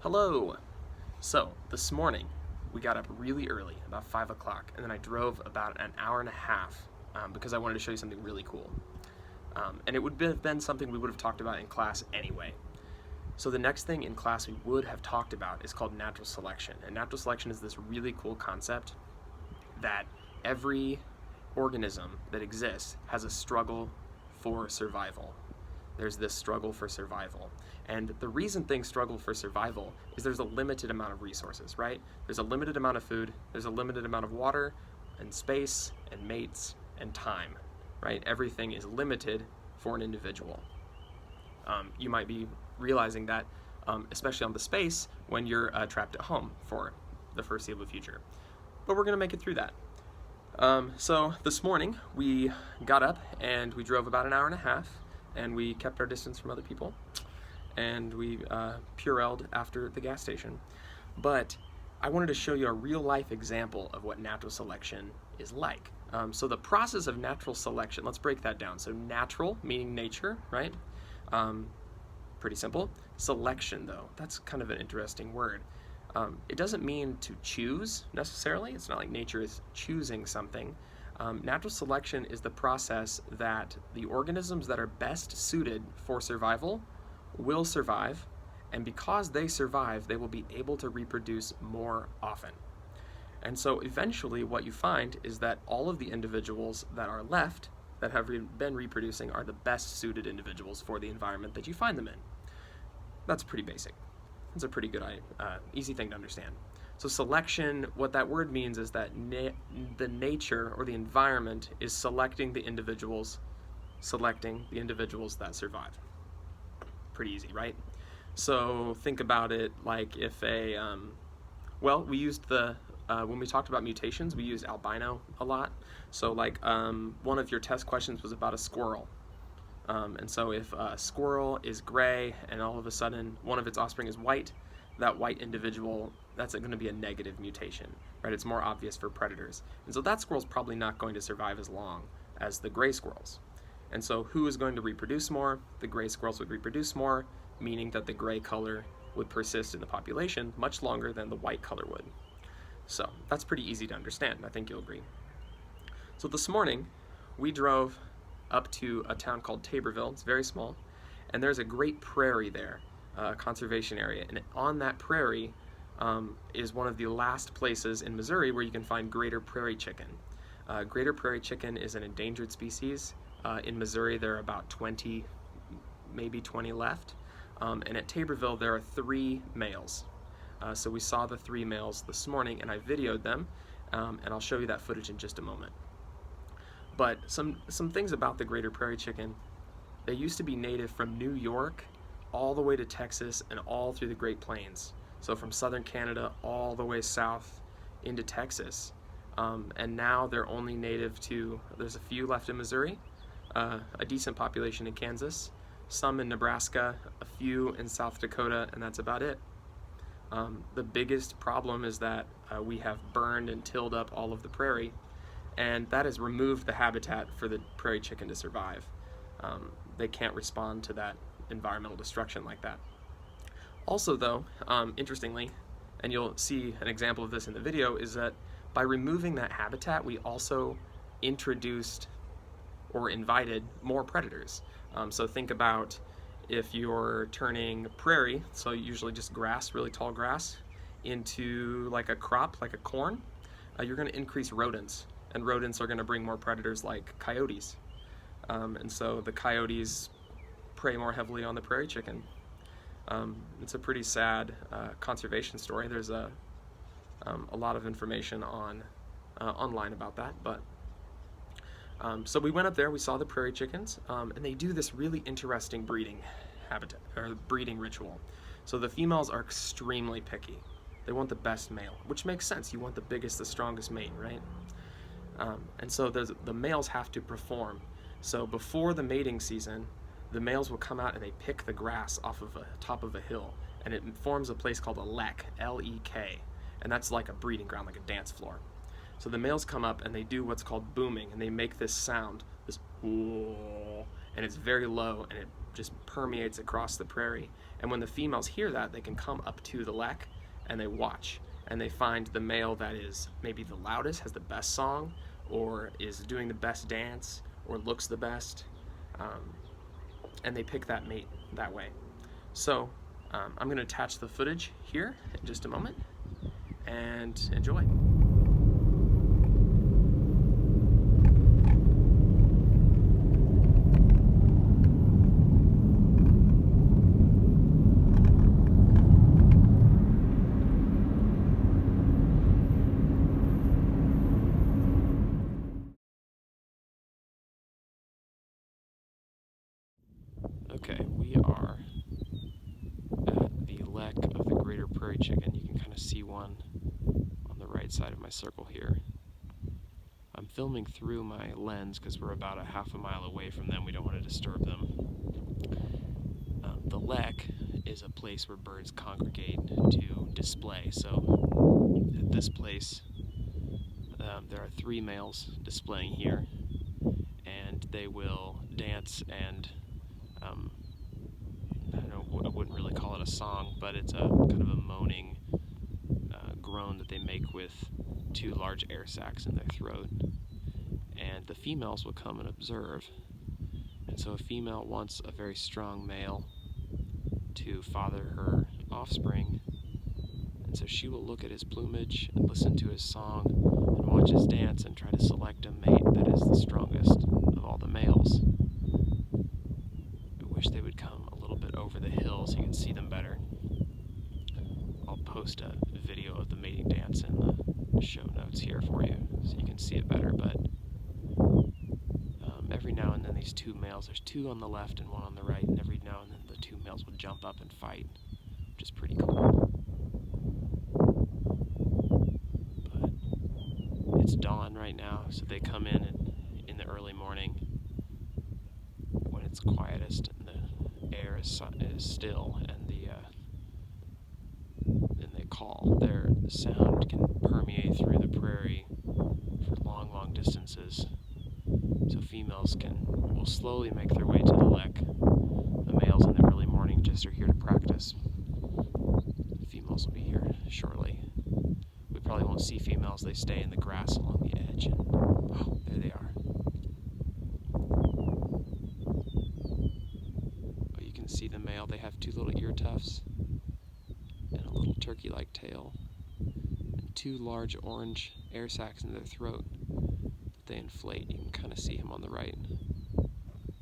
Hello! So, this morning, we got up really early, about 5 o'clock, and then I drove about an hour and a half because I wanted to show you something really cool. And it would have been something we would have talked about in class anyway. So the next thing in class we would have talked about is called natural selection. And natural selection is this really cool concept that every organism that exists has a struggle for survival. There's this struggle for survival. And the reason things struggle for survival is there's a limited amount of resources, right? There's a limited amount of food, there's a limited amount of water, and space, and mates, and time, right? Everything is limited for an individual. You might be realizing that, especially on the space, when you're trapped at home for the foreseeable future. But we're gonna make it through that. So this morning, we got up and we drove about an hour and a half, and we kept our distance from other people, and we Purelled after the gas station. But I wanted to show you a real life example of what natural selection is like. So the process of natural selection, let's break that down. So natural, meaning nature, right? Pretty simple. Selection, though, that's kind of an interesting word. It doesn't mean to choose necessarily. It's not like nature is choosing something. Natural selection is the process that the organisms that are best suited for survival will survive, and because they survive, they will be able to reproduce more often. And so eventually what you find is that all of the individuals that are left that have been reproducing are the best suited individuals for the environment that you find them in. That's pretty basic. It's a pretty good, easy thing to understand. So selection, what that word means is that the nature or the environment is selecting the individuals that survive. Pretty easy, right? So think about it like if we used when we talked about mutations, we used albino a lot. So like one of your test questions was about a squirrel. And so if a squirrel is gray and all of a sudden one of its offspring is white, that white individual, that's going to be a negative mutation, right? It's more obvious for predators. And so that squirrel's probably not going to survive as long as the gray squirrels. And so who is going to reproduce more? The gray squirrels would reproduce more, meaning that the gray color would persist in the population much longer than the white color would. So that's pretty easy to understand. I think you'll agree. So this morning, we drove up to a town called Taborville. It's very small. And there's a great prairie there, a conservation area. And on that prairie is one of the last places in Missouri where you can find Greater Prairie-Chicken. Greater Prairie-Chicken is an endangered species. In Missouri, there are about 20, maybe 20 left. And at Taborville, there are 3 males. So we saw the 3 males this morning, and I videoed them, and I'll show you that footage in just a moment. But some things about the Greater Prairie-Chicken: they used to be native from New York all the way to Texas and all through the Great Plains. So from southern Canada all the way south into Texas. And now they're only native to, there's a few left in Missouri, a decent population in Kansas, some in Nebraska, a few in South Dakota, and that's about it. The biggest problem is that we have burned and tilled up all of the prairie, and that has removed the habitat for the prairie chicken to survive. They can't respond to that environmental destruction like that. Also though, interestingly, and you'll see an example of this in the video, is that by removing that habitat, we also introduced or invited more predators. So think about if you're turning prairie, so usually just grass, really tall grass, into like a crop, like a corn, you're going to increase rodents, and rodents are going to bring more predators like coyotes. And so the coyotes prey more heavily on the prairie chicken. It's a pretty sad conservation story. There's a lot of information online about that, but so we went up there, we saw the prairie chickens, and they do this really interesting breeding ritual. So the females are extremely picky. They want the best male, which makes sense. You want the biggest, the strongest mate, right? And so the males have to perform. So before the mating season, the males will come out and they pick the grass off of the top of a hill, and it forms a place called a lek, L-E-K, and that's like a breeding ground, like a dance floor. So the males come up and they do what's called booming, and they make this sound, this "whoa," and it's very low, and it just permeates across the prairie. And when the females hear that, they can come up to the lek and they watch, and they find the male that is maybe the loudest, has the best song, or is doing the best dance, or looks the best, and they pick that mate that way. So I'm going to attach the footage here in just a moment, and enjoy. Okay, we are at the lek of the Greater Prairie-Chicken. You can kind of see one on the right side of my circle here. I'm filming through my lens because we're about a half a mile away from them. We don't want to disturb them. The lek is a place where birds congregate to display. So at this place, there are 3 males displaying here, and they will dance and I wouldn't really call it a song, but it's a kind of a moaning groan that they make with 2 large air sacs in their throat. And the females will come and observe. And so a female wants a very strong male to father her offspring. And so she will look at his plumage and listen to his song and watch his dance and try to select a mate that is the strongest of all the males. I wish they would come a little bit over the hill so you can see them better. I'll post a video of the mating dance in the show notes here for you so you can see it better, but every now and then these 2 males, there's 2 on the left and 1 on the right, and every now and then the 2 males will jump up and fight, which is pretty cool. But it's dawn right now, so they come in the early morning when it's quietest and the air is still, and they call. Their sound can permeate through the prairie for long distances. So females will slowly make their way to the lek. The males in the early morning just are here to practice. The females will be here shortly. We probably won't see females. They stay in the grass along the edge. And oh, there they are. Oh, you can see the male. They have 2 little ear tufts and a little turkey-like tail, and 2 large orange air sacs in their throat that they inflate. You can kind of see him on the right.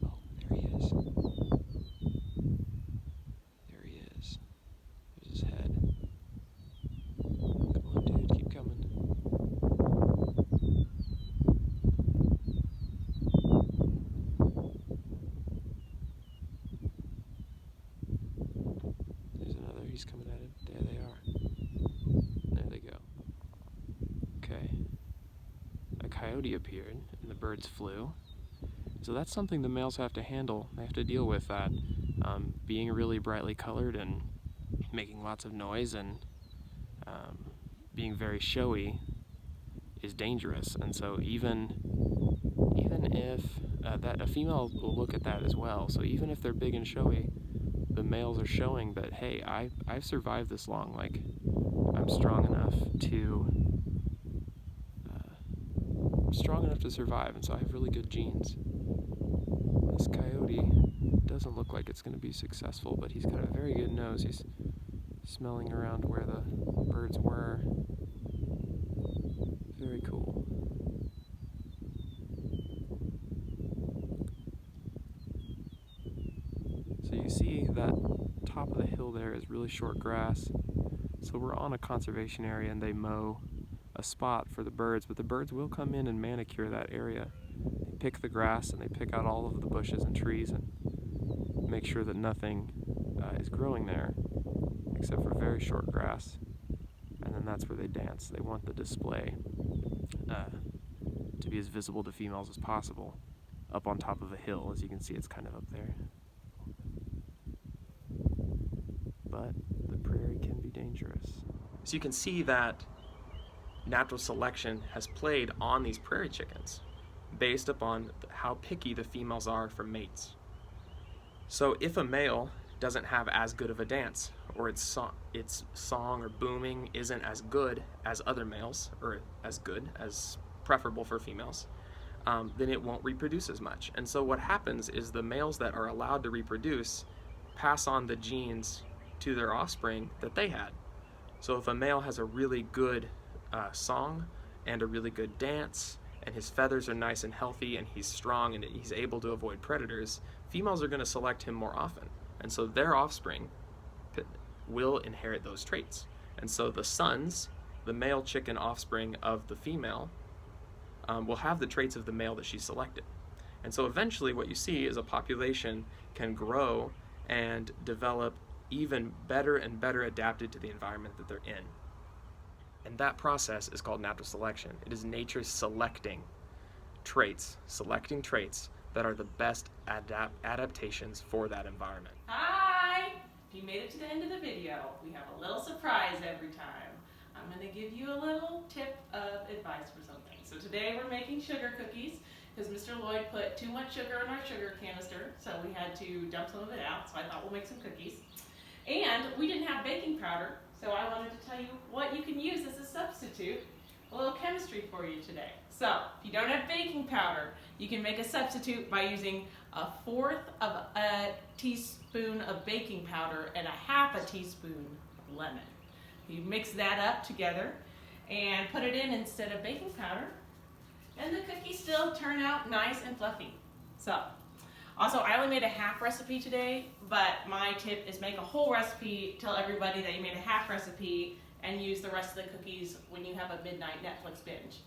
Oh, there he is. There he is. There's his head. Come on, dude, keep coming. There's another. He's coming at him. There they are. There they go. Okay. A coyote appeared, and the birds flew. So that's something the males have to handle. They have to deal with that. Being really brightly colored and making lots of noise and being very showy is dangerous. And so even if a female will look at that as well. So even if they're big and showy, the males are showing that, hey, I've survived this long. Like, I'm strong enough to survive, and so I have really good genes. This coyote doesn't look like it's going to be successful, but he's got a very good nose. He's smelling around where the birds were. Very cool. So you see that top of the hill there is really short grass. So we're on a conservation area, and they mow a spot for the birds, but the birds will come in and manicure that area. They pick the grass and they pick out all of the bushes and trees and make sure that nothing is growing there except for very short grass, and then that's where they dance. They want the display to be as visible to females as possible up on top of a hill. As you can see, it's kind of up there. But the prairie can be dangerous. So you can see that natural selection has played on these prairie chickens based upon how picky the females are for mates. So if a male doesn't have as good of a dance, or its song or booming isn't as good as other males, or as good as preferable for females, then it won't reproduce as much. And so what happens is the males that are allowed to reproduce pass on the genes to their offspring that they had. So if a male has a really good song and a really good dance, and his feathers are nice and healthy, and he's strong and he's able to avoid predators, females are going to select him more often. And so their offspring will inherit those traits. And so the sons, the male chicken offspring of the female, will have the traits of the male that she selected. And so eventually what you see is a population can grow and develop even better and better adapted to the environment that they're in. And that process is called natural selection. It is nature selecting traits that are the best adaptations for that environment. Hi! If you made it to the end of the video, we have a little surprise every time. I'm going to give you a little tip of advice for something. So today we're making sugar cookies because Mr. Loyd put too much sugar in our sugar canister, so we had to dump some of it out, so I thought we'll make some cookies. And we didn't have baking powder, so I wanted to tell you what you can use as a substitute. A little chemistry for you today. So, if you don't have baking powder, you can make a substitute by using 1/4 of a teaspoon of baking powder and 1/2 teaspoon of lemon. You mix that up together and put it in instead of baking powder, and the cookies still turn out nice and fluffy. So, also, I only made a half recipe today, but my tip is make a whole recipe. Tell everybody that you made a half recipe and use the rest of the cookies when you have a midnight Netflix binge.